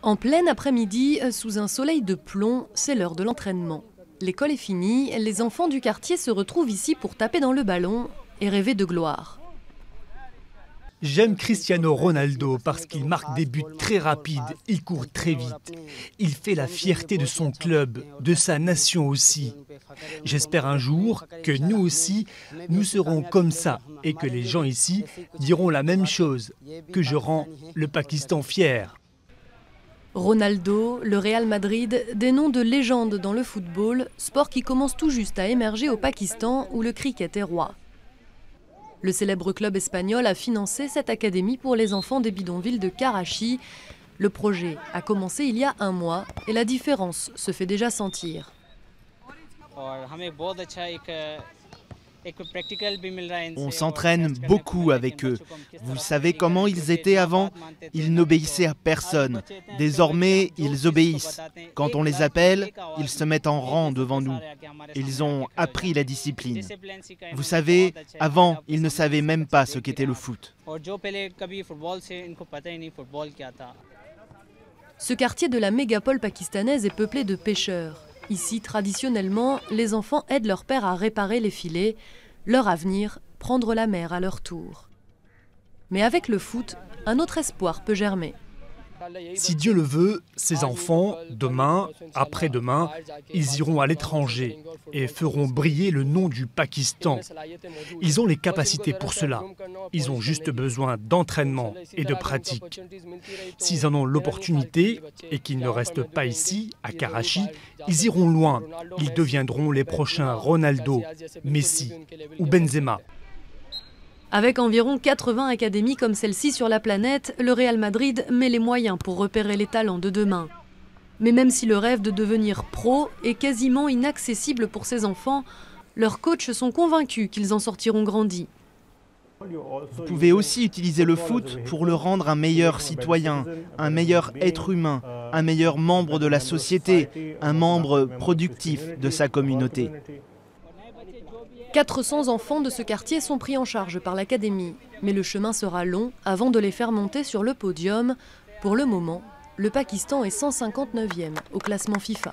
En plein après-midi, sous un soleil de plomb, c'est l'heure de l'entraînement. L'école est finie, les enfants du quartier se retrouvent ici pour taper dans le ballon et rêver de gloire. J'aime Cristiano Ronaldo parce qu'il marque des buts très rapides, il court très vite. Il fait la fierté de son club, de sa nation aussi. J'espère un jour que nous aussi, nous serons comme ça et que les gens ici diront la même chose, que je rends le Pakistan fier. Ronaldo, le Real Madrid, des noms de légende dans le football, sport qui commence tout juste à émerger au Pakistan où le cricket est roi. Le célèbre club espagnol a financé cette académie pour les enfants des bidonvilles de Karachi. Le projet a commencé il y a un mois et la différence se fait déjà sentir. On s'entraîne beaucoup avec eux. Vous savez comment ils étaient avant? Ils n'obéissaient à personne. Désormais, ils obéissent. Quand on les appelle, ils se mettent en rang devant nous. Ils ont appris la discipline. Vous savez, avant, ils ne savaient même pas ce qu'était le foot. Ce quartier de la mégapole pakistanaise est peuplé de pêcheurs. Ici, traditionnellement, les enfants aident leur père à réparer les filets, leur avenir, prendre la mer à leur tour. Mais avec le foot, un autre espoir peut germer. Si Dieu le veut, ces enfants, demain, après-demain, ils iront à l'étranger et feront briller le nom du Pakistan. Ils ont les capacités pour cela. Ils ont juste besoin d'entraînement et de pratique. S'ils en ont l'opportunité et qu'ils ne restent pas ici, à Karachi, ils iront loin. Ils deviendront les prochains Ronaldo, Messi ou Benzema. Avec environ 80 académies comme celle-ci sur la planète, le Real Madrid met les moyens pour repérer les talents de demain. Mais même si le rêve de devenir pro est quasiment inaccessible pour ces enfants, leurs coachs sont convaincus qu'ils en sortiront grandis. Vous pouvez aussi utiliser le foot pour le rendre un meilleur citoyen, un meilleur être humain, un meilleur membre de la société, un membre productif de sa communauté. 400 enfants de ce quartier sont pris en charge par l'académie. Mais le chemin sera long avant de les faire monter sur le podium. Pour le moment, le Pakistan est 159e au classement FIFA.